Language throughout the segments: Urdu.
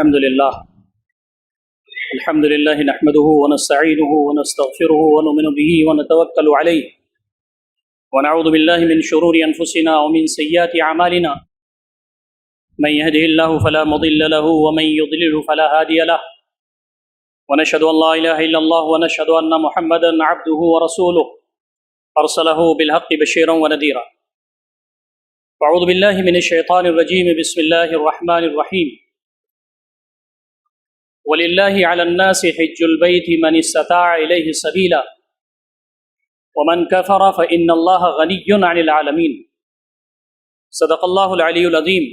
الحمد لله نحمده ونستعينه ونستغفره ونؤمن به ونتوكل عليه ونعوذ بالله من شرور أنفسنا ومن سيئات أعمالنا من يهده الله فلا مضل له ومن يضلل فلا هادي له ونشهد أن لا إله إلا الله ونشهد أن محمدا عبده ورسوله أرسله بالحق بشيرا ونذيرا. أعوذ بالله من الشيطان الرجيم. بسم الله الرحمن الرحيم. وَلِلَّهِ عَلَى النَّاسِ حِجُّ الْبَيْتِ مَنِ اسْتَطَاعَ إِلَيْهِ سَبِيلًا وَمَنْ كَفَرَ فَإِنَّ اللَّهَ غَنِيٌّ عَنِ الْعَالَمِينَ. صدق الله العلي العظيم.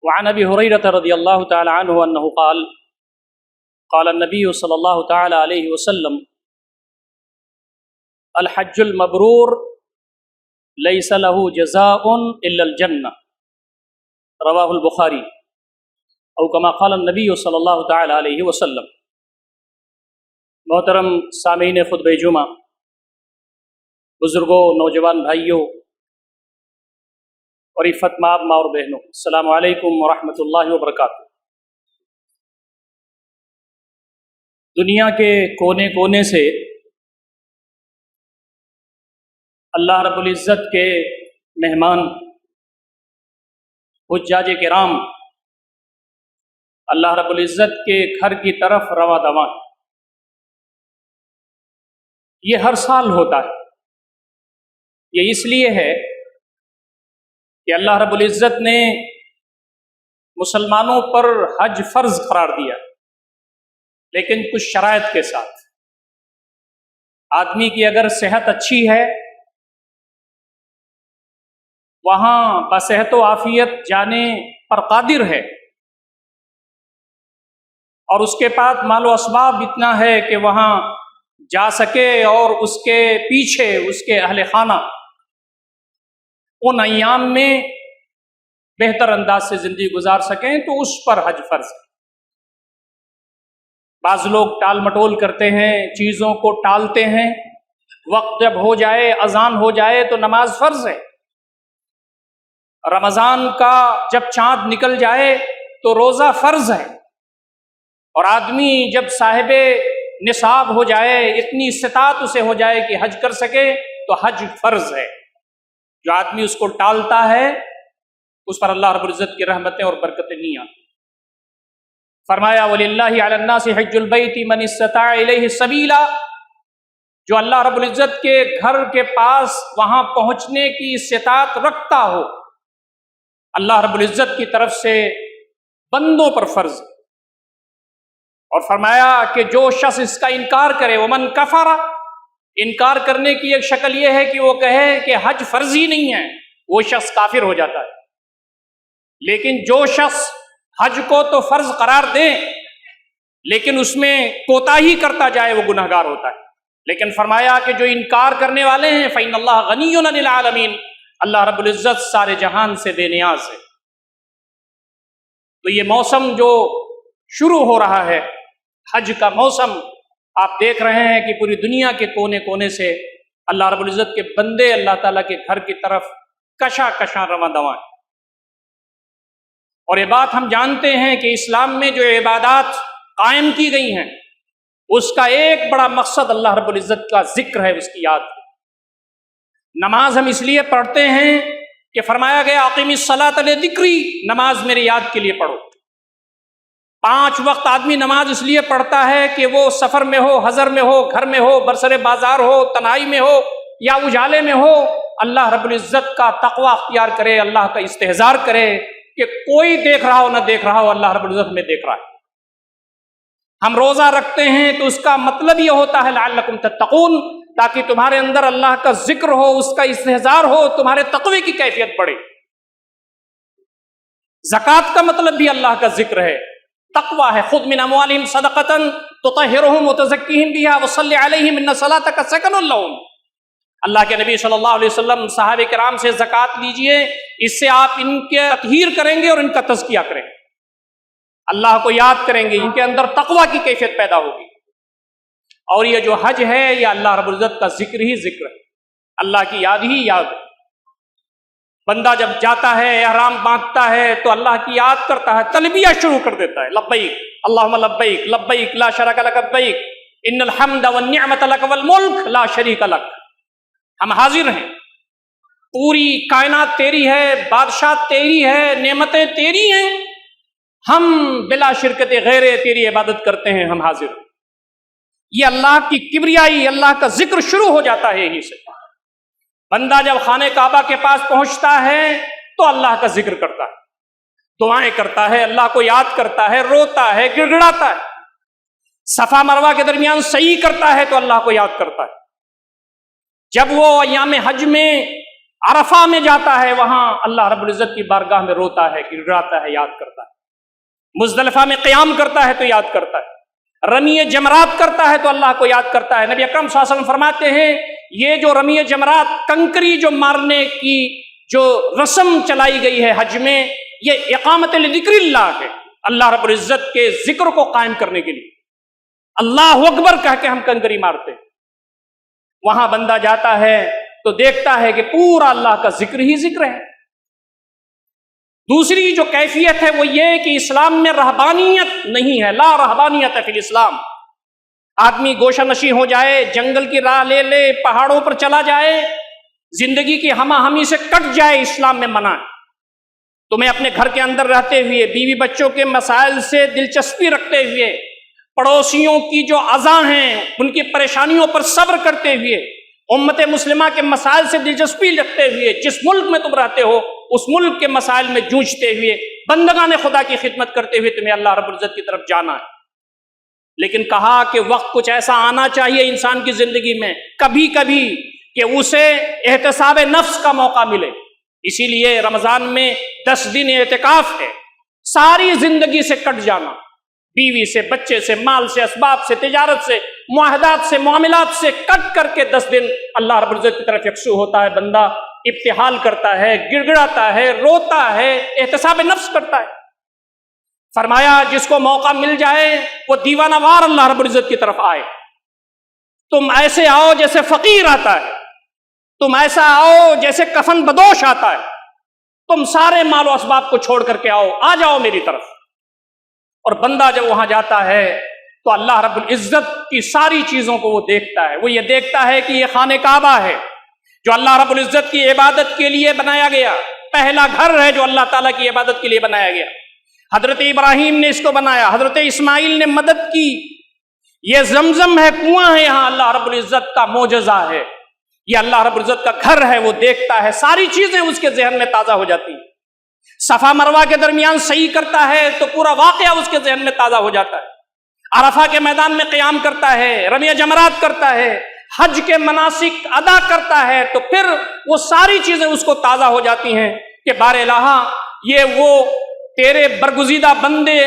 وعن أبي هريرة رضي الله تعالى عنه أنه قال قال النبي صلى الله تعالى عليه وسلم الحج المبرور ليس له جزاء إلا الجنة. رواه البخاري او کما قال النبی صلی اللہ تعالی علیہ وسلم. محترم سامعین خطبہ جمعہ، بزرگوں، نوجوان بھائیوں اور عفت مآب ماں اور بہنوں، السلام علیکم ورحمۃ اللہ وبرکاتہ. دنیا کے کونے کونے سے اللہ رب العزت کے مہمان حجاج کرام اللہ رب العزت کے گھر کی طرف رواں دواں. یہ ہر سال ہوتا ہے. یہ اس لیے ہے کہ اللہ رب العزت نے مسلمانوں پر حج فرض قرار دیا، لیکن کچھ شرائط کے ساتھ. آدمی کی اگر صحت اچھی ہے، وہاں بصحت و عافیت جانے پر قادر ہے، اور اس کے پاس مال و اسباب اتنا ہے کہ وہاں جا سکے اور اس کے پیچھے اس کے اہل خانہ ان ایام میں بہتر انداز سے زندگی گزار سکیں، تو اس پر حج فرض ہے. بعض لوگ ٹال مٹول کرتے ہیں، چیزوں کو ٹالتے ہیں. وقت جب ہو جائے، اذان ہو جائے تو نماز فرض ہے. رمضان کا جب چاند نکل جائے تو روزہ فرض ہے. اور آدمی جب صاحب نصاب ہو جائے، اتنی استطاعت اسے ہو جائے کہ حج کر سکے، تو حج فرض ہے. جو آدمی اس کو ٹالتا ہے، اس پر اللہ رب العزت کی رحمتیں اور برکتیں نہیں آتی. فرمایا وَلِلَّهِ عَلَى النَّاسِ حِجُّ الْبَيْتِ مَنِ اسْتَطَاعَ إِلَيْهِ سَبِيلًا. جو اللہ رب العزت کے گھر کے پاس وہاں پہنچنے کی استطاعت رکھتا ہو، اللہ رب العزت کی طرف سے بندوں پر فرض ہے. اور فرمایا کہ جو شخص اس کا انکار کرے، ومن کفر، انکار کرنے کی ایک شکل یہ ہے کہ وہ کہے کہ حج فرض ہی نہیں ہے، وہ شخص کافر ہو جاتا ہے. لیکن جو شخص حج کو تو فرض قرار دے لیکن اس میں کوتاہی کرتا جائے، وہ گنہگار ہوتا ہے. لیکن فرمایا کہ جو انکار کرنے والے ہیں فإن اللہ غنی عن العالمین، اللہ رب العزت سارے جہان سے بے نیاز ہے. تو یہ موسم جو شروع ہو رہا ہے، حج کا موسم، آپ دیکھ رہے ہیں کہ پوری دنیا کے کونے کونے سے اللہ رب العزت کے بندے اللہ تعالیٰ کے گھر کی طرف کشاں کشاں رواں دواں ہیں. اور یہ بات ہم جانتے ہیں کہ اسلام میں جو عبادات قائم کی گئی ہیں، اس کا ایک بڑا مقصد اللہ رب العزت کا ذکر ہے، اس کی یاد. نماز ہم اس لیے پڑھتے ہیں کہ فرمایا گیا اقیم الصلاۃ لذکری، نماز میرے یاد کے لیے پڑھو. 5 وقت آدمی نماز اس لیے پڑھتا ہے کہ وہ سفر میں ہو، حضر میں ہو، گھر میں ہو، برسر بازار ہو، تنہائی میں ہو یا اجالے میں ہو، اللہ رب العزت کا تقوی اختیار کرے، اللہ کا استحضار کرے کہ کوئی دیکھ رہا ہو نہ دیکھ رہا ہو، اللہ رب العزت میں دیکھ رہا ہے. ہم روزہ رکھتے ہیں تو اس کا مطلب یہ ہوتا ہے لعلکم تتقون، تاکہ تمہارے اندر اللہ کا ذکر ہو، اس کا استحضار ہو، تمہارے تقوی کی کیفیت بڑھے. زکوٰۃ کا مطلب بھی اللہ کا ذکر ہے، تقوی ہے. خذ من اموالہم صدقۃ تطہرہم وتزکیہم بہا وصلی علیہم ان صلاتک سکن لہم. اللہ کے نبی صلی اللہ علیہ وسلم صحابہ کرام سے زکوٰۃ لیجئے، اس سے آپ ان کے تطہیر کریں گے اور ان کا تزکیہ کریں گے، اللہ کو یاد کریں گے، ان کے اندر تقوی کی کیفیت پیدا ہوگی. اور یہ جو حج ہے، یہ اللہ رب العزت کا ذکر ہی ذکر ہے، اللہ کی یاد ہی یاد ہے. بندہ جب جاتا ہے احرام باندھتا ہے تو اللہ کی یاد کرتا ہے، تلبیہ شروع کر دیتا ہے، لبیک اللہم لبیک لبیک لا شریک لک لبیک ان الحمد والنعمت لک والملک لا شریک لک۔ ہم حاضر ہیں، پوری کائنات تیری ہے، بادشاہ تیری ہے، نعمتیں تیری ہیں، ہم بلا شرکت غیر تیری عبادت کرتے ہیں، ہم حاضر ہیں۔ یہ اللہ کی کبریائی، اللہ کا ذکر شروع ہو جاتا ہے یہیں سے۔ بندہ جب خانہ کعبہ کے پاس پہنچتا ہے تو اللہ کا ذکر کرتا ہے، دعائیں کرتا ہے، اللہ کو یاد کرتا ہے، روتا ہے، گڑ گڑاتا ہے، صفا مروہ کے درمیان سعی کرتا ہے تو اللہ کو یاد کرتا ہے۔ جب وہ ایام حج میں عرفہ میں جاتا ہے وہاں اللہ رب العزت کی بارگاہ میں روتا ہے، گڑ گڑاتا ہے، یاد کرتا ہے۔ مزدلفہ میں قیام کرتا ہے تو یاد کرتا ہے، رمی جمرات کرتا ہے تو اللہ کو یاد کرتا ہے۔ نبی اکرم صلی اللہ علیہ وسلم فرماتے ہیں یہ جو رمی جمرات، کنکری جو مارنے کی جو رسم چلائی گئی ہے حج میں، یہ اقامت لذکر اللہ ہے، اللہ رب العزت کے ذکر کو قائم کرنے کے لیے اللہ اکبر کہہ کے ہم کنکری مارتے ہیں۔ وہاں بندہ جاتا ہے تو دیکھتا ہے کہ پورا اللہ کا ذکر ہی ذکر ہے۔ دوسری جو کیفیت ہے وہ یہ کہ اسلام میں رہبانیت نہیں ہے، لا رہبانیت فی الاسلام۔ آدمی گوشہ نشیں ہو جائے، جنگل کی راہ لے لے، پہاڑوں پر چلا جائے، زندگی کی ہمہ ہمی سے کٹ جائے، اسلام میں منع ہے۔ تمہیں اپنے گھر کے اندر رہتے ہوئے، بیوی بچوں کے مسائل سے دلچسپی رکھتے ہوئے، پڑوسیوں کی جو اذیاں ہیں ان کی پریشانیوں پر صبر کرتے ہوئے، امت مسلمہ کے مسائل سے دلچسپی رکھتے ہوئے، جس ملک میں تم رہتے ہو اس ملک کے مسائل میں جوجھتے ہوئے، بندگان خدا کی خدمت کرتے ہوئے تمہیں اللہ رب العزت کی طرف جانا ہے۔ لیکن کہا کہ وقت کچھ ایسا آنا چاہیے انسان کی زندگی میں کبھی کبھی کہ اسے احتساب نفس کا موقع ملے۔ اسی لیے رمضان میں 10 دن اعتکاف ہے، ساری زندگی سے کٹ جانا، بیوی سے، بچے سے، مال سے، اسباب سے، تجارت سے، معاہدات سے، معاملات سے کٹ کر کے 10 دن اللہ رب العزت کی طرف یکسو ہوتا ہے۔ بندہ ابتحال کرتا ہے، گڑ گڑاتا ہے، روتا ہے، احتساب نفس کرتا ہے۔ فرمایا جس کو موقع مل جائے وہ دیوانہ وار اللہ رب العزت کی طرف آئے۔ تم ایسے آؤ جیسے فقیر آتا ہے، تم ایسا آؤ جیسے کفن بدوش آتا ہے، تم سارے مال و اسباب کو چھوڑ کر کے آؤ، آ جاؤ میری طرف۔ اور بندہ جب وہاں جاتا ہے تو اللہ رب العزت کی ساری چیزوں کو وہ دیکھتا ہے۔ وہ یہ دیکھتا ہے کہ یہ خانہ کعبہ ہے جو اللہ رب العزت کی عبادت کے لیے بنایا گیا، پہلا گھر ہے جو اللہ تعالیٰ کی عبادت کے لیے بنایا گیا۔ حضرت ابراہیم نے اس کو بنایا، حضرت اسماعیل نے مدد کی۔ یہ زمزم ہے، کنواں ہے، یہاں اللہ رب العزت کا معجزہ ہے، یہ اللہ رب العزت کا گھر ہے۔ وہ دیکھتا ہے، ساری چیزیں اس کے ذہن میں تازہ ہو جاتی ہیں۔ صفا مروہ کے درمیان سعی کرتا ہے تو پورا واقعہ اس کے ذہن میں تازہ ہو جاتا ہے۔ عرفہ کے میدان میں قیام کرتا ہے، رمی جمرات کرتا ہے، حج کے مناسک ادا کرتا ہے، تو پھر وہ ساری چیزیں اس کو تازہ ہو جاتی ہیں کہ بار الہ یہ وہ تیرے برگزیدہ بندے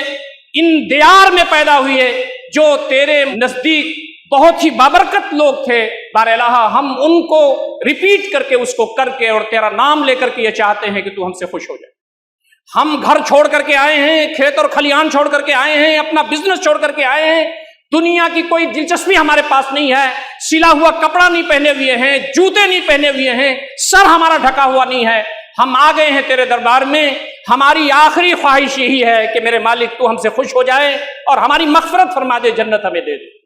ان دیار میں پیدا ہوئے جو تیرے نزدیک بہت ہی بابرکت لوگ تھے، بار الہ ہم ان کو ریپیٹ کر کے اس کو کر کے اور تیرا نام لے کر کے یہ چاہتے ہیں کہ تو ہم سے خوش ہو جائے۔ ہم گھر چھوڑ کر کے آئے ہیں، کھیت اور کھلیان چھوڑ کر کے آئے ہیں، اپنا بزنس چھوڑ کر کے آئے ہیں، دنیا کی کوئی دلچسپی ہمارے پاس نہیں ہے، سلا ہوا کپڑا نہیں پہنے ہوئے ہیں، جوتے نہیں پہنے ہوئے ہیں، سر ہمارا ڈھکا ہوا نہیں ہے، ہم آ گئے ہیں تیرے دربار میں، ہماری آخری خواہش یہی ہے کہ میرے مالک تو ہم سے خوش ہو جائے اور ہماری مغفرت فرما دے، جنت ہمیں دے دے۔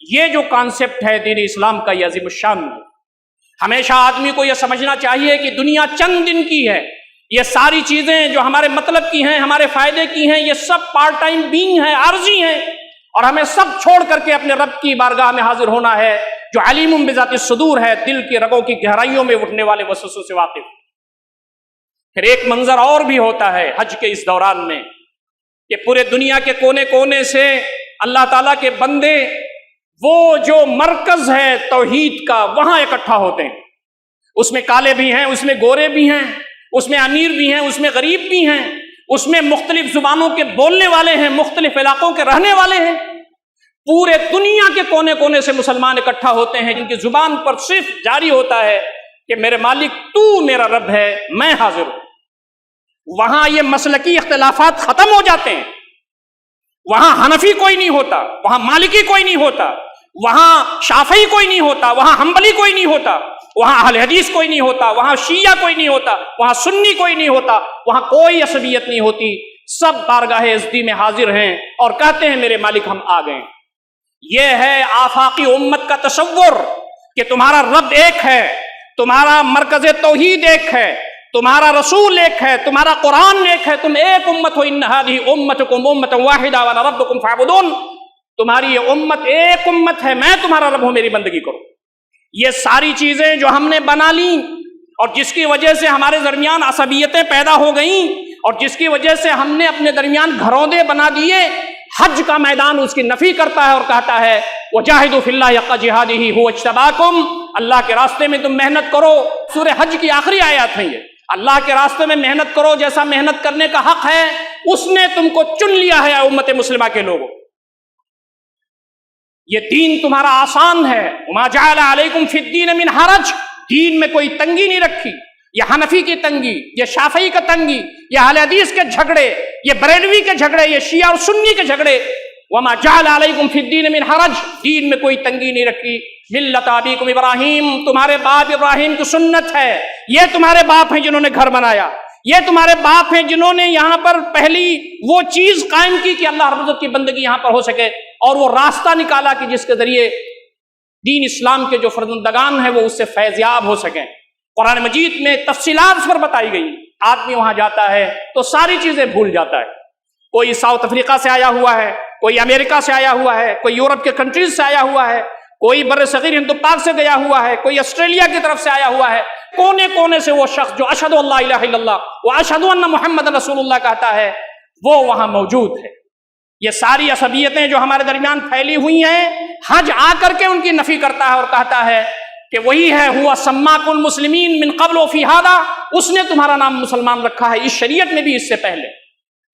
یہ جو کانسیپٹ ہے دین اسلام کا، یہ عظیم الشان ہے۔ ہمیشہ آدمی کو یہ سمجھنا چاہیے کہ دنیا چند دن کی ہے، یہ ساری چیزیں جو ہمارے مطلب کی ہیں، ہمارے فائدے کی ہیں، یہ سب پارٹ ٹائم بینگ ہیں، عارضی ہیں، اور ہمیں سب چھوڑ کر کے اپنے رب کی بارگاہ میں حاضر ہونا ہے جو علیم بذات الصدور ہے، دل کی رگوں کی گہرائیوں میں اٹھنے والے وسوسوں سے واقف۔ پھر ایک منظر اور بھی ہوتا ہے حج کے اس دوران میں کہ پورے دنیا کے کونے کونے سے اللہ تعالیٰ کے بندے، وہ جو مرکز ہے توحید کا، وہاں اکٹھا ہوتے ہیں۔ اس میں کالے بھی ہیں، اس میں گورے بھی ہیں، اس میں امیر بھی ہیں، اس میں غریب بھی ہیں، اس میں مختلف زبانوں کے بولنے والے ہیں، مختلف علاقوں کے رہنے والے ہیں۔ پورے دنیا کے کونے کونے سے مسلمان اکٹھا ہوتے ہیں جن کی زبان پر صرف جاری ہوتا ہے کہ میرے مالک تو میرا رب ہے، میں حاضر ہوں۔ وہاں یہ مسلکی اختلافات ختم ہو جاتے ہیں، وہاں حنفی کوئی نہیں ہوتا، وہاں مالکی کوئی نہیں ہوتا، وہاں شافعی کوئی نہیں ہوتا، وہاں حنبلی کوئی نہیں ہوتا، وہاں اہل حدیث کوئی نہیں ہوتا، وہاں شیعہ کوئی نہیں ہوتا، وہاں سنی کوئی نہیں ہوتا، وہاں کوئی عصبیت نہیں ہوتی، سب بارگاہ عزتی میں حاضر ہیں اور کہتے ہیں میرے مالک ہم آ گئے۔ یہ ہے آفاقی امت کا تصور کہ تمہارا رب ایک ہے، تمہارا مرکز توحید ایک ہے، تمہارا رسول ایک ہے، تمہارا قرآن ایک ہے، تم ایک امت ہو، ان هذه امتکم امۃ واحدہ وانا ربکم فاعبدون، تمہاری یہ امت ایک امت ہے، میں تمہارا رب ہوں، میری بندگی کرو۔ یہ ساری چیزیں جو ہم نے بنا لیں اور جس کی وجہ سے ہمارے درمیان عصبیتیں پیدا ہو گئیں اور جس کی وجہ سے ہم نے اپنے درمیان گھروندے بنا دیے، حج کا میدان اس کی نفی کرتا ہے اور کہتا ہے وجاہدوا فی اللہ حق جہادہ هو اجتباکم، اللہ کے راستے میں تم محنت کرو۔ سورہ حج کی آخری آیات ہیں یہ، اللہ کے راستے میں محنت کرو، جیسا محنت کرنے کا حق ہے اس نے تم کو چن لیا ہے امت مسلمہ کے لوگوں۔ یہ دین تمہارا آسان ہے، وما جعل علیکم فی الدین من حرج، دین میں کوئی تنگی نہیں رکھی۔ یہ حنفی کی تنگی، یہ شافعی کا تنگی، یہ اہل حدیث کے جھگڑے، یہ بریلوی کے جھگڑے، یہ شیعہ اور سنی کے جھگڑے، وما جعل علیکم فی الدین من حرج، دین میں کوئی تنگی نہیں رکھی۔ ملت ابیکم ابراہیم، تمہارے باپ ابراہیم کی سنت ہے، یہ تمہارے باپ ہیں جنہوں نے گھر بنایا، یہ تمہارے باپ ہیں جنہوں نے یہاں پر پہلی وہ چیز قائم کی کہ اللہ رب العزت کی بندگی یہاں پر ہو سکے، اور وہ راستہ نکالا کہ جس کے ذریعے دین اسلام کے جو فرزندگان ہیں وہ اس سے فیضیاب ہو سکیں۔ قرآن مجید میں تفصیلات اس پر بتائی گئی، آدمی وہاں جاتا ہے تو ساری چیزیں بھول جاتا ہے۔ کوئی ساؤتھ افریقہ سے آیا ہوا ہے، کوئی امریکہ سے آیا ہوا ہے، کوئی یورپ کے کنٹریز سے آیا ہوا ہے، کوئی بر صغیر ہند پاک سے گیا ہوا ہے، کوئی آسٹریلیا کی طرف سے آیا ہوا ہے، کونے کونے سے وہ شخص جو اشہد اللہ الہ الا اللہ و اشہد ان محمد رسول اللہ کہتا ہے وہ وہاں موجود ہے۔ یہ ساری عصبیتیں جو ہمارے درمیان پھیلی ہوئی ہیں، حج آ کر کے ان کی نفی کرتا ہے اور کہتا ہے کہ وہی ہے ہوا سماکم المسلمین من قبل وفی ھذا، اس نے تمہارا نام مسلمان رکھا ہے اس شریعت میں بھی اس سے پہلے۔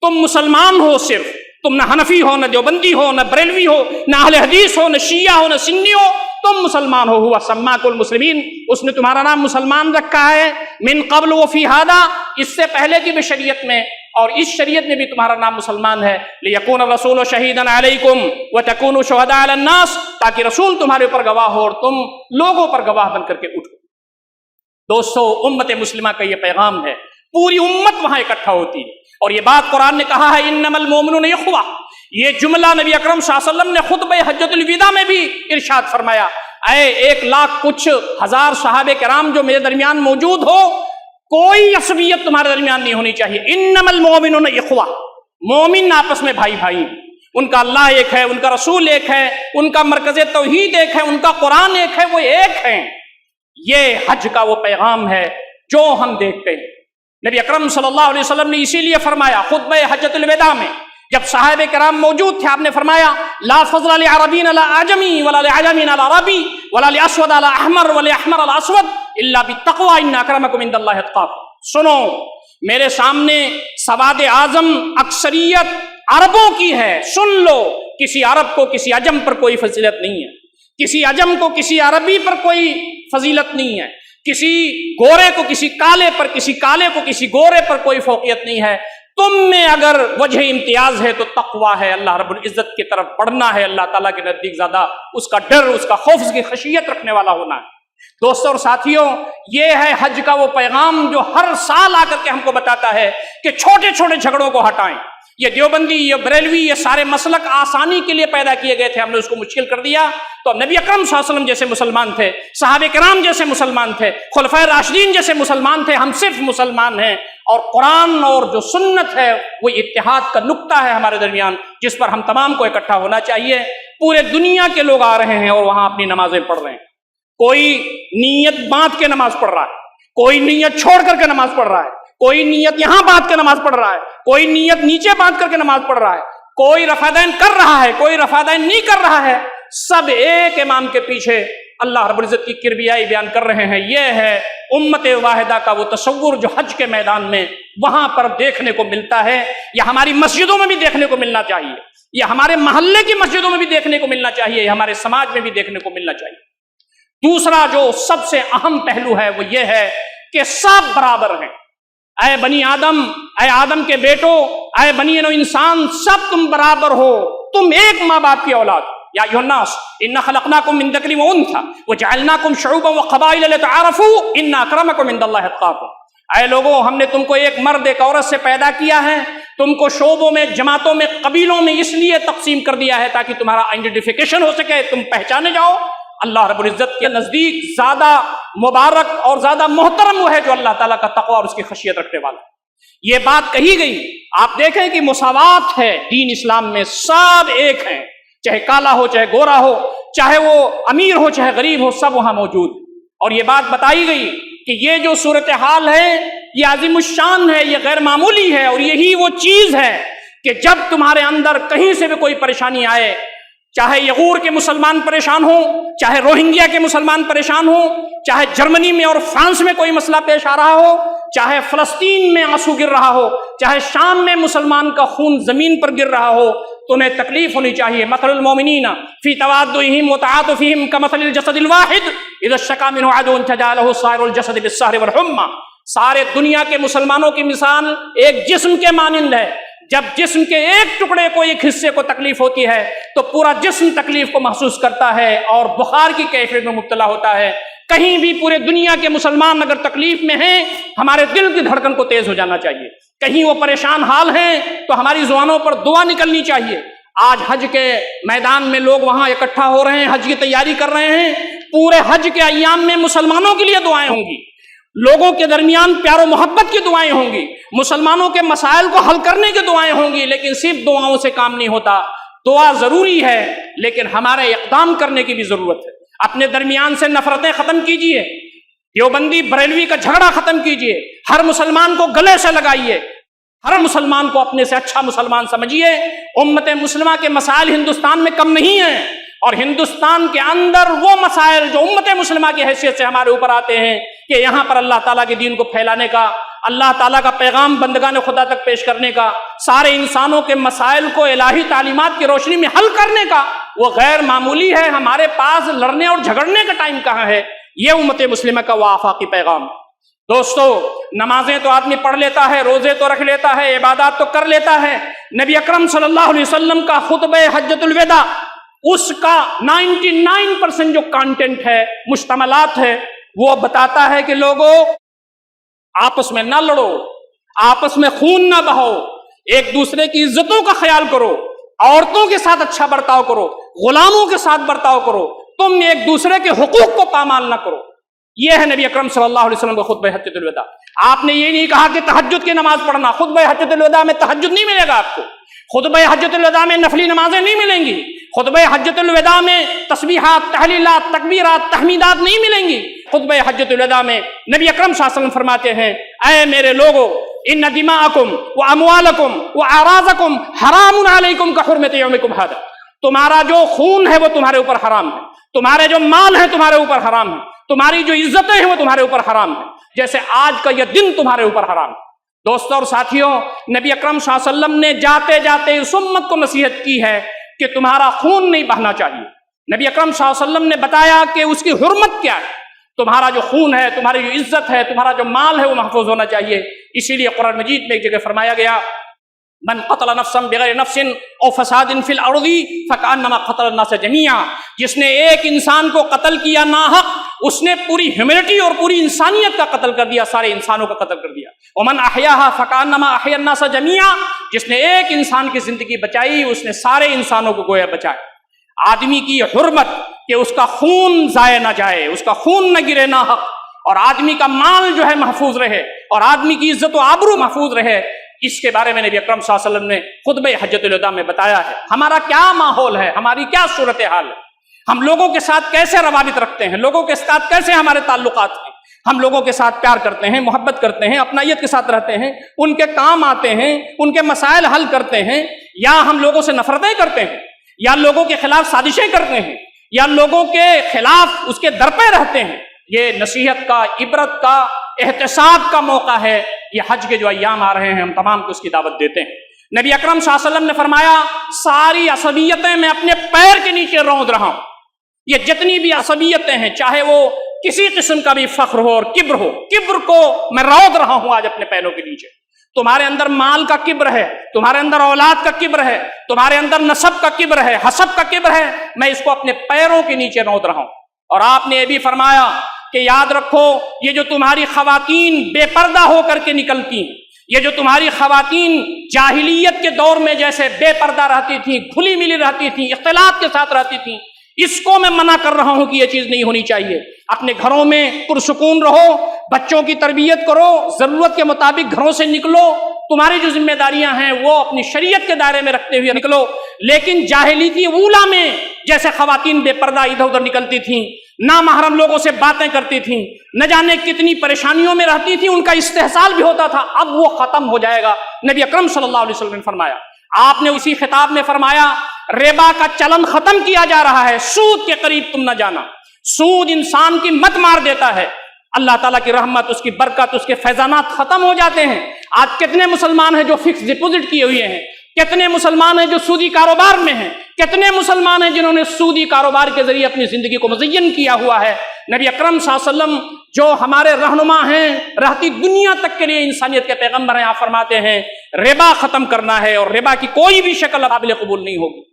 تم مسلمان ہو، صرف تم نہ حنفی ہو، نہ دیوبندی ہو، نہ بریلوی ہو، نہ اہل حدیث ہو، نہ شیعہ ہو، نہ سنی ہو، تم مسلمان ہو۔ ہوا سماکم المسلمین، اس نے تمہارا نام مسلمان رکھا ہے، من قبل وفی ھذا، اس سے پہلے کی بھی شریعت میں اور اس شریعت میں بھی تمہارا نام مسلمان ہے، لیکون الرسول شہیدا علیکم وتکونوا شہداء علی الناس، تاکہ رسول تمہارے اوپر گواہ ہو اور تم لوگوں پر گواہ بن کر کے اٹھو۔ دوستو، امت مسلمہ کا یہ پیغام ہے، پوری امت وہاں اکٹھا ہوتی ہے، اور یہ بات قرآن نے کہا ہے انما المؤمنون اخوہ، یہ جملہ نبی اکرم صلی اللہ علیہ وسلم نے خطبہ حجۃ الوداع میں بھی ارشاد فرمایا، اے 1,00,000 کچھ ہزار صحابہ کرام جو میرے درمیان موجود ہو، کوئی عصبیت تمہارے درمیان نہیں ہونی چاہیے۔ انما المؤمنون اخوہ، مومن آپس میں بھائی بھائی، ان کا اللہ ایک ہے، ان کا رسول ایک ہے، ان کا مرکز توحید ایک ہے، ان کا قرآن ایک ہے، وہ ایک ہیں۔ یہ حج کا وہ پیغام ہے جو ہم دیکھتے ہیں۔ نبی اکرم صلی اللہ علیہ وسلم نے اسی لیے فرمایا خطبہ حجۃ الوداع میں، جب صحابہ کرام موجود تھے، آپ نے فرمایا لا فضل لعربی علی اعجمی ولا لعجمی علی عربی ولا لاسود علی احمر ولا احمر علی اسود الا بالتقوى ان اکرمکم عند اللہ اتقاکم۔ سنو، میرے سامنے سواد اعظم اکثریت عربوں کی ہے، سن لو، کسی عرب کو کسی عجم پر کوئی فضیلت نہیں ہے، کسی عجم کو کسی عربی پر کوئی فضیلت نہیں ہے، کسی گورے کو کسی کالے پر، کسی کالے کو کسی گورے پر کوئی فوقیت نہیں ہے۔ تم میں اگر وجہ امتیاز ہے تو تقویٰ ہے، اللہ رب العزت کی طرف بڑھنا ہے، اللہ تعالیٰ کے نزدیک زیادہ اس کا ڈر، اس کا خوف، اس کی خشیت رکھنے والا ہونا ہے۔ دوستوں اور ساتھیوں، یہ ہے حج کا وہ پیغام جو ہر سال آ کر کے ہم کو بتاتا ہے کہ چھوٹے چھوٹے جھگڑوں کو ہٹائیں۔ یہ دیوبندی، یہ بریلوی، یہ سارے مسلک آسانی کے لیے پیدا کیے گئے تھے، ہم نے اس کو مشکل کر دیا۔ تو نبی اکرم صلی اللہ علیہ وسلم جیسے مسلمان تھے، صحابہ کرام جیسے مسلمان تھے، خلفائے راشدین جیسے مسلمان تھے، ہم صرف مسلمان ہیں، اور قرآن اور جو سنت ہے وہ اتحاد کا نقطہ ہے ہمارے درمیان، جس پر ہم تمام کو اکٹھا ہونا چاہیے۔ پورے دنیا کے لوگ آ رہے ہیں اور وہاں اپنی نمازیں پڑھ رہے ہیں، کوئی نیت باندھ کے نماز پڑھ رہا ہے، کوئی نیت چھوڑ کر کے نماز پڑھ رہا ہے، کوئی نیت یہاں باندھ کے نماز پڑھ رہا ہے، کوئی نیت نیچے باندھ کر کے نماز پڑھ رہا ہے، کوئی رفعتین کر رہا ہے، کوئی رفعتین نہیں کر رہا ہے، سب ایک امام کے پیچھے اللہ رب العزت کی کبریائی بیان کر رہے ہیں۔ یہ ہے امت واحدہ کا وہ تصور جو حج کے میدان میں وہاں پر دیکھنے کو ملتا ہے، یا ہماری مسجدوں میں بھی دیکھنے کو ملنا چاہیے، یا ہمارے محلے کی مسجدوں میں بھی دیکھنے کو ملنا چاہیے، یا ہمارے سماج میں بھی دیکھنے کو ملنا چاہیے۔ دوسرا جو سب سے اہم پہلو ہے وہ یہ ہے کہ سب برابر ہیں۔ اے بنی آدم، اے آدم کے بیٹو، اے بنی نو انسان، سب تم برابر ہو، تم ایک ماں باپ کی اولاد ہو۔ یا ایھا الناس انا خلقناکم من ذکر و انثی وجعلناکم شعوبا وقبائل لتعارفوا ان اکرمکم عند اللہ اتقاکم. اے لوگوں، ہم نے تم کو ایک مرد ایک عورت سے پیدا کیا ہے، تم کو شعبوں میں، جماعتوں میں، قبیلوں میں اس لیے تقسیم کر دیا ہے تاکہ تمہارا آئیڈینٹیفیکیشن ہو سکے، تم پہچانے جاؤ. اللہ رب العزت کے نزدیک زیادہ مبارک اور زیادہ محترم وہ ہے جو اللہ تعالیٰ کا تقوی اور اس کی خشیت رکھنے والا ہے. یہ بات کہی گئی. آپ دیکھیں کہ مساوات ہے دین اسلام میں، سب ایک ہیں، چاہے کالا ہو چاہے گورا ہو، چاہے وہ امیر ہو چاہے غریب ہو، سب وہاں موجود. اور یہ بات بتائی گئی کہ یہ جو صورتحال ہے یہ عظیم الشان ہے، یہ غیر معمولی ہے، اور یہی وہ چیز ہے کہ جب تمہارے اندر کہیں سے بھی کوئی پریشانی آئے، چاہے یغور کے مسلمان پریشان ہوں، چاہے روہنگیا کے مسلمان پریشان ہوں، چاہے جرمنی میں اور فرانس میں کوئی مسئلہ پیش آ رہا ہو، چاہے فلسطین میں آنسو گر رہا ہو، چاہے شام میں مسلمان کا خون زمین پر گر رہا ہو، تمہیں تکلیف ہونی چاہیے. مثل المؤمنین فی توادہم وتعاطفہم کمثل الجسد الواحد اذا اشتکى منہ عضو تداعى له سائر الجسد بالسہر والحمى. سارے دنیا کے مسلمانوں کی مثال ایک جسم کے مانند ہے. جب جسم کے ایک ٹکڑے کو، ایک حصے کو تکلیف ہوتی ہے تو پورا جسم تکلیف کو محسوس کرتا ہے اور بخار کی کیفیت میں مبتلا ہوتا ہے. کہیں بھی پورے دنیا کے مسلمان اگر تکلیف میں ہیں، ہمارے دل کی دھڑکن کو تیز ہو جانا چاہیے. کہیں وہ پریشان حال ہیں تو ہماری زبانوں پر دعا نکلنی چاہیے. آج حج کے میدان میں لوگ وہاں اکٹھا ہو رہے ہیں، حج کی تیاری کر رہے ہیں. پورے حج کے ایام میں مسلمانوں کے لیے دعائیں ہوں گی، لوگوں کے درمیان پیار و محبت کی دعائیں ہوں گی، مسلمانوں کے مسائل کو حل کرنے کی دعائیں ہوں گی. لیکن صرف دعاؤں سے کام نہیں ہوتا. دعا ضروری ہے لیکن ہمارے اقدام کرنے کی بھی ضرورت ہے. اپنے درمیان سے نفرتیں ختم کیجئے، دیوبندی بریلوی کا جھگڑا ختم کیجئے، ہر مسلمان کو گلے سے لگائیے، ہر مسلمان کو اپنے سے اچھا مسلمان سمجھیے. امت مسلمہ کے مسائل ہندوستان میں کم نہیں ہیں، اور ہندوستان کے اندر وہ مسائل جو امت مسلمہ کی حیثیت سے ہمارے اوپر آتے ہیں کہ یہاں پر اللہ تعالیٰ کے دین کو پھیلانے کا، اللہ تعالیٰ کا پیغام بندگان خدا تک پیش کرنے کا، سارے انسانوں کے مسائل کو الہی تعلیمات کی روشنی میں حل کرنے کا، وہ غیر معمولی ہے. ہمارے پاس لڑنے اور جھگڑنے کا ٹائم کہاں ہے؟ یہ امت مسلمہ کا وہ آفاقی پیغام. دوستو، نمازیں تو آدمی پڑھ لیتا ہے، روزے تو رکھ لیتا ہے، عبادات تو کر لیتا ہے. نبی اکرم صلی اللہ علیہ وسلم کا خطبہ حجۃ الوداع، اس کا 99% جو کانٹینٹ ہے، مشتملات ہے، وہ بتاتا ہے کہ لوگوں آپس میں نہ لڑو، آپس میں خون نہ بہاؤ، ایک دوسرے کی عزتوں کا خیال کرو، عورتوں کے ساتھ اچھا برتاؤ کرو، غلاموں کے ساتھ برتاؤ کرو، تم ایک دوسرے کے حقوق کو پامال نہ کرو. یہ ہے نبی اکرم صلی اللہ علیہ وسلم کا خطبہ حجۃ الوداع. آپ نے یہ نہیں کہا کہ تہجد کی نماز پڑھنا. خطبہ حجۃ الوداع میں تہجد نہیں ملے گا آپ کو. خطبہ حجۃ الوداع میں نفلی نمازیں نہیں ملیں گی. خطبہ حجۃ الوداع میں تسبیحات، تحلیلات، تکبیرات، تحمیدات نہیں ملیں گی. خطبہ حجۃ الوداع میں نبی اکرم صلی اللہ علیہ وسلم فرماتے ہیں، اے میرے لوگو، ان دماءکم واموالکم واعراضکم حرام علیکم کحرمۃ یومکم ھذا. تمہارا جو خون ہے وہ تمہارے اوپر حرام ہے، تمہارے جو مال ہے تمہارے اوپر حرام ہے، تمہاری جو عزتیں ہیں وہ تمہارے اوپر حرام ہے، جیسے آج کا یہ دن تمہارے اوپر حرام ہے. دوستوں اور ساتھیوں، نبی اکرم صلی اللہ علیہ وسلم نے جاتے جاتے اس امت کو نصیحت کی ہے کہ تمہارا خون نہیں بہنا چاہیے. نبی اکرم صلی اللہ علیہ وسلم نے بتایا کہ اس کی حرمت کیا ہے. تمہارا جو خون ہے، تمہاری جو عزت ہے، تمہارا جو مال ہے وہ محفوظ ہونا چاہیے. اسی لیے قرآن مجید میں ایک جگہ فرمایا گیا، من قتل نفسا بغیر نفس او فساد فی الارض فکأنما قتل الناس جميعا. جس نے ایک انسان کو قتل کیا ناحق، اس نے پوری ہیومینٹی اور پوری انسانیت کا قتل کر دیا، سارے انسانوں کا قتل کر دیا. ومن احیاها فکأنما احیا الناس جميعا. جس نے ایک انسان کی زندگی بچائی، اس نے سارے انسانوں کو گویا بچایا. آدمی کی حرمت کہ اس کا خون ضائع نہ جائے، اس کا خون نہ گرے ناحق، اور آدمی کا مال جو ہے محفوظ رہے، اور آدمی کی عزت و آبرو محفوظ رہے، اس کے بارے میں نبی اکرم صلی اللہ علیہ وسلم نے خطبہ حجۃ الوداع میں بتایا ہے. ہمارا کیا ماحول ہے، ہماری کیا صورتحال ہے، ہم لوگوں کے ساتھ کیسے روابط رکھتے ہیں، لوگوں کے ساتھ کیسے ہمارے تعلقات ہیں. ہم لوگوں کے ساتھ پیار کرتے ہیں، محبت کرتے ہیں، اپنائیت کے ساتھ رہتے ہیں، ان کے کام آتے ہیں، ان کے مسائل حل کرتے ہیں، یا ہم لوگوں سے نفرتیں کرتے ہیں، یا لوگوں کے خلاف سازشیں کرتے ہیں، یا لوگوں کے خلاف اس کے در پہ رہتے ہیں. یہ نصیحت کا، عبرت کا، احتساب کا موقع ہے. یہ حج کے جو ایام آ رہے ہیں، ہم تمام کو اس کی دعوت دیتے ہیں. نبی اکرم صلی اللہ علیہ وسلم نے فرمایا، ساری عصبیتیں میں اپنے پیر کے نیچے روند رہا ہوں. یہ جتنی بھی عصبیتیں ہیں، چاہے وہ کسی قسم کا بھی فخر ہو اور کبر ہو، کبر کو میں روند رہا ہوں آج اپنے پیروں کے نیچے. تمہارے اندر مال کا کبر ہے، تمہارے اندر اولاد کا کبر ہے، تمہارے اندر نسب کا کبر ہے، حسب کا کبر ہے، میں اس کو اپنے پیروں کے نیچے نوت رہا ہوں۔ اور آپ نے یہ بھی فرمایا کہ یاد رکھو یہ جو تمہاری خواتین بے پردہ ہو کر کے نکلتی ہیں، یہ جو تمہاری خواتین جاہلیت کے دور میں جیسے بے پردہ رہتی تھیں، کھلی ملی رہتی تھیں، اختلاط کے ساتھ رہتی تھیں، اس کو میں منع کر رہا ہوں کہ یہ چیز نہیں ہونی چاہیے۔ اپنے گھروں میں پرسکون رہو، بچوں کی تربیت کرو، ضرورت کے مطابق گھروں سے نکلو، تمہاری جو ذمہ داریاں ہیں وہ اپنی شریعت کے دائرے میں رکھتے ہوئے نکلو۔ لیکن جاہلیتی اولا میں جیسے خواتین بے پردہ ادھر ادھر نکلتی تھیں، نامحرم لوگوں سے باتیں کرتی تھیں، نہ جانے کتنی پریشانیوں میں رہتی تھیں، ان کا استحصال بھی ہوتا تھا، اب وہ ختم ہو جائے گا۔ نبی اکرم صلی اللہ علیہ وسلم نے فرمایا، آپ نے اسی خطاب میں فرمایا ربا کا چلن ختم کیا جا رہا ہے، سود کے قریب تم نہ جانا۔ سود انسان کی مت مار دیتا ہے، اللہ تعالیٰ کی رحمت، اس کی برکت، اس کے فیضانات ختم ہو جاتے ہیں۔ آج کتنے مسلمان ہیں جو فکس ڈپوزٹ کیے ہوئے ہیں، کتنے مسلمان ہیں جو سودی کاروبار میں ہیں، کتنے مسلمان ہیں جنہوں نے سودی کاروبار کے ذریعے اپنی زندگی کو مزین کیا ہوا ہے۔ نبی اکرم صلی اللہ علیہ وسلم جو ہمارے رہنما ہیں، رہتی دنیا تک کے لیے انسانیت کے پیغمبر ہیں، آپ فرماتے ہیں ربا ختم کرنا ہے اور ربا کی کوئی بھی شکل قابل قبول نہیں ہوگی۔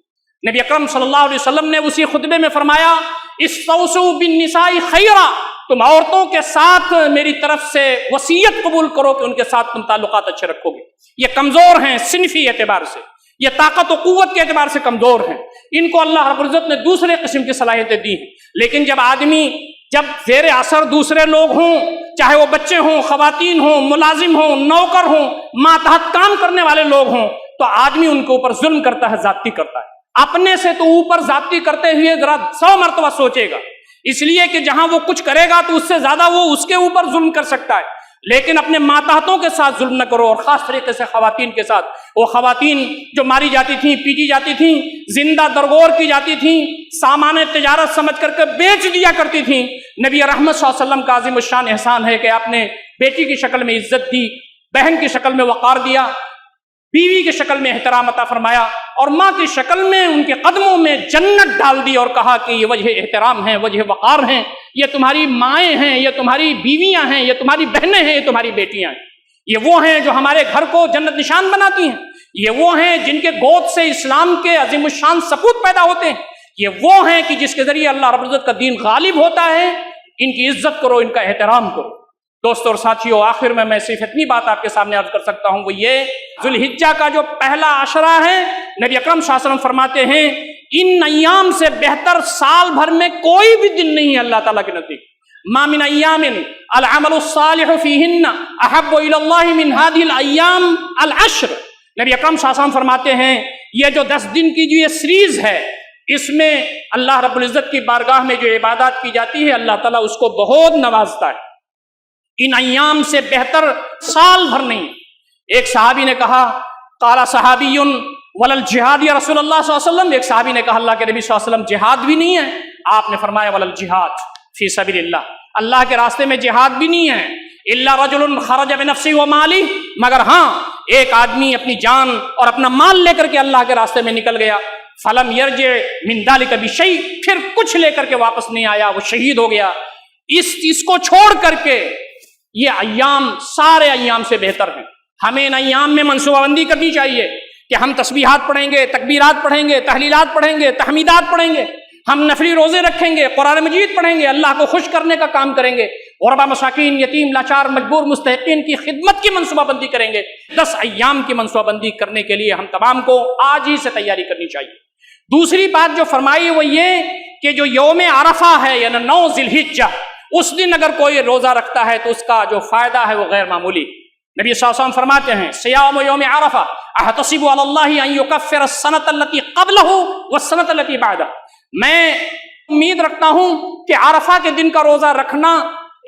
نبی اکرم صلی اللہ علیہ وسلم نے اسی خطبے میں فرمایا استوصوا بالنساء خیرا، تم عورتوں کے ساتھ میری طرف سے وصیت قبول کرو کہ ان کے ساتھ تم تعلقات اچھے رکھو گے۔ یہ کمزور ہیں صنفی اعتبار سے، یہ طاقت و قوت کے اعتبار سے کمزور ہیں، ان کو اللہ رب العزت نے دوسرے قسم کی صلاحیتیں دی ہیں۔ لیکن جب آدمی جب زیر اثر دوسرے لوگ ہوں، چاہے وہ بچے ہوں، خواتین ہوں، ملازم ہوں، نوکر ہوں، ماتحت کام کرنے والے لوگ ہوں، تو آدمی ان کے اوپر ظلم کرتا ہے، زیادتی کرتا ہے۔ اپنے سے تو اوپر زیادتی کرتے ہوئے ذرا 100 مرتبہ سوچے گا، اس لیے کہ جہاں وہ کچھ کرے گا تو اس سے زیادہ وہ اس کے اوپر ظلم کر سکتا ہے۔ لیکن اپنے ماتحتوں کے ساتھ ظلم نہ کرو، اور خاص طریقے سے خواتین کے ساتھ۔ وہ خواتین جو ماری جاتی تھیں، پیٹی جاتی تھیں، زندہ درگور کی جاتی تھیں، سامان تجارت سمجھ کر کے بیچ دیا کرتی تھیں، نبی رحمت صلی اللہ علیہ وسلم کا عظیم الشان احسان ہے کہ آپ نے بیٹی کی شکل میں عزت دی، بہن کی شکل میں وقار دیا، بیوی کی شکل میں احترام عطا فرمایا، اور ماں کی شکل میں ان کے قدموں میں جنت ڈال دی، اور کہا کہ یہ وجہ احترام ہے، وجہ وقار ہیں، یہ تمہاری مائیں ہیں، یہ تمہاری بیویاں ہیں، یہ تمہاری بہنیں ہیں، یہ تمہاری بیٹیاں ہیں۔ یہ وہ ہیں جو ہمارے گھر کو جنت نشان بناتی ہیں، یہ وہ ہیں جن کے گود سے اسلام کے عظیم الشان سپوت پیدا ہوتے ہیں، یہ وہ ہیں کہ جس کے ذریعے اللہ رب العزت کا دین غالب ہوتا ہے۔ ان کی عزت کرو، ان کا احترام کرو۔ دوستو اور ساتھیو، آخر میں صرف اتنی بات آپ کے سامنے عرض کر سکتا ہوں، وہ یہ ذوالحجہ کا جو پہلا عشرہ ہے، نبی اکرم صلی اللہ علیہ وسلم فرماتے ہیں ان ایام سے بہتر سال بھر میں کوئی بھی دن نہیں ہے اللہ تعالیٰ کے نزدیک۔ ما من ایام العمل الصالح فیہن احب الی اللہ من ہذہ الایام العشر۔ نبی اکرم صلی اللہ علیہ وسلم فرماتے ہیں یہ جو 10 دن کی جو یہ سیریز ہے، اس میں اللہ رب العزت کی بارگاہ میں جو عبادات کی جاتی ہے، اللہ تعالیٰ اس کو بہت نوازتا ہے۔ ان ایام سے بہتر سال بھر نہیں۔ ایک صحابی نے کہا قال صحابی ولل جہاد یا رسول اللہ صلی اللہ علیہ وسلم، ایک صحابی نے کہا اللہ کے نبی صلی اللہ علیہ وسلم جہاد بھی نہیں ہے؟ آپ نے فرمایا ولل جہاد فی سبیل اللہ، اللہ کے راستے میں جہاد بھی نہیں ہے، الا رجل خرج بنفسه وماله، مگر ہاں ایک آدمی اپنی جان اور اپنا مال لے کر کے اللہ کے راستے میں نکل گیا، فلم یرجع من ذلك بشیء، پھر کچھ لے کر کے واپس نہیں آیا، وہ شہید ہو گیا۔ اس کو چھوڑ کر کے یہ ایام سارے ایام سے بہتر ہیں۔ ہمیں ان ایام میں منصوبہ بندی کرنی چاہیے کہ ہم تسبیحات پڑھیں گے، تکبیرات پڑھیں گے، تحلیلات پڑھیں گے، تحمیدات پڑھیں گے، ہم نفلی روزے رکھیں گے، قرآن مجید پڑھیں گے، اللہ کو خوش کرنے کا کام کریں گے، غربا مساکین، یتیم، لاچار، مجبور، مستحقین کی خدمت کی منصوبہ بندی کریں گے۔ 10 ایام کی منصوبہ بندی کرنے کے لیے ہم تمام کو آج ہی سے تیاری کرنی چاہیے۔ دوسری بات جو فرمائی وہ یہ کہ جو یوم عرفہ ہے یعنی 9 ذی الحجہ، اس دن اگر کوئی روزہ رکھتا ہے تو اس کا جو فائدہ ہے وہ غیر معمولی۔ نبی صلی اللہ علیہ وسلم فرماتے ہیں صیام یوم عرفہ احتسب علی اللہ ان یکفر السنۃ التي قبلہ والسنۃ التي بعدہ، میں امید رکھتا ہوں کہ عرفہ کے دن کا روزہ رکھنا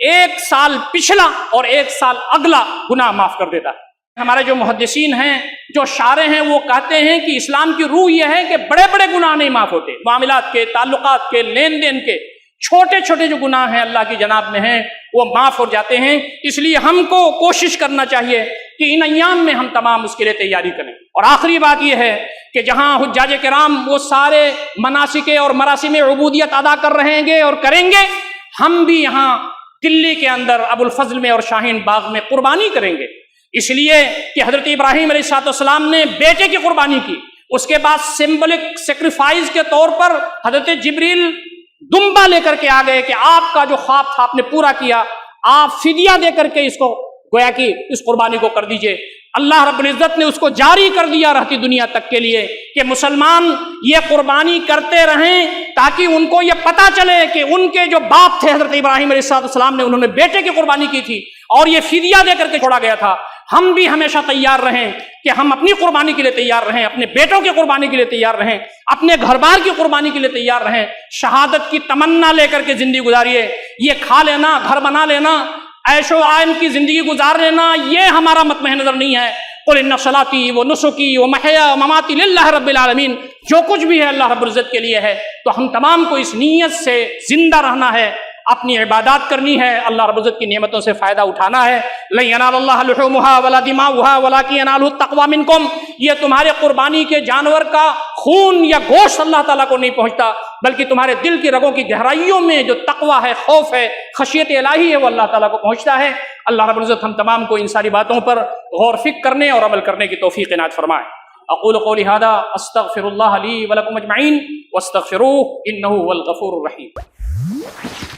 1 سال پچھلا اور 1 سال اگلا گناہ معاف کر دیتا ہے۔ ہمارے جو محدثین ہیں، جو شارح ہیں، وہ کہتے ہیں کہ اسلام کی روح یہ ہے کہ بڑے بڑے گناہ نہیں معاف ہوتے، معاملات کے، تعلقات کے، لین دین کے چھوٹے چھوٹے جو گناہ ہیں اللہ کی جناب میں ہیں وہ معاف ہو جاتے ہیں۔ اس لیے ہم کو کوشش کرنا چاہیے کہ ان ایام میں ہم تمام اس کے لیے تیاری کریں۔ اور آخری بات یہ ہے کہ جہاں حجاج کرام وہ سارے مناسک اور مراسم عبودیت ادا کر رہے گے اور کریں گے، ہم بھی یہاں دلی کے اندر ابو الفضل میں اور شاہین باغ میں قربانی کریں گے۔ اس لیے کہ حضرت ابراہیم علیہ السلام نے بیٹے کی قربانی کی، اس کے بعد سمبولک سیکریفائز کے طور پر حضرت جبریل دمبا لے کر کے آ گئے کہ آپ کا جو خواب تھا آپ نے پورا کیا، آپ فدیہ دے کر کے اس کو گویا کہ اس قربانی کو کر دیجئے۔ اللہ رب العزت نے اس کو جاری کر دیا رہتی دنیا تک کے لیے کہ مسلمان یہ قربانی کرتے رہیں تاکہ ان کو یہ پتہ چلے کہ ان کے جو باپ تھے حضرت ابراہیم علیہ السلام نے، انہوں نے بیٹے کی قربانی کی تھی اور یہ فدیہ دے کر کے چھوڑا گیا تھا۔ ہم بھی ہمیشہ تیار رہیں کہ ہم اپنی قربانی کے لیے تیار رہیں، اپنے بیٹوں کی قربانی کے لیے تیار رہیں، اپنے گھر بار کی قربانی کے لیے تیار رہیں۔ شہادت کی تمنا لے کر کے زندگی گزاریے۔ یہ کھا لینا، گھر بنا لینا، عیش و آئن کی زندگی گزار لینا، یہ ہمارا مطمع نظر نہیں ہے۔ قل ان صلاتی و نسکی و محیا و مماتی للہ رب العالمین، جو کچھ بھی ہے اللہ رب العزت کے لیے ہے، تو ہم تمام کو اس نیت سے زندہ رہنا ہے، اپنی عبادات کرنی ہے، اللہ رب العزت کی نعمتوں سے فائدہ اٹھانا ہے۔ لن ینال اللہ لحومها ولا دماؤها ولکن ینالہ التقوی منکم، یہ تمہارے قربانی کے جانور کا خون یا گوشت اللہ تعالیٰ کو نہیں پہنچتا، بلکہ تمہارے دل کی رگوں کی گہرائیوں میں جو تقوی ہے، خوف ہے، خشیت الہی ہے، وہ اللہ تعالیٰ کو پہنچتا ہے۔ اللہ رب العزت ہم تمام کو ان ساری باتوں پر غور فکر کرنے اور عمل کرنے کی توفیق عنایت فرمائے۔ اقول قولی ھذا استغفر اللہ لی ولکم اجمعین واستغفروہ انہ هو الغفور الرحیم۔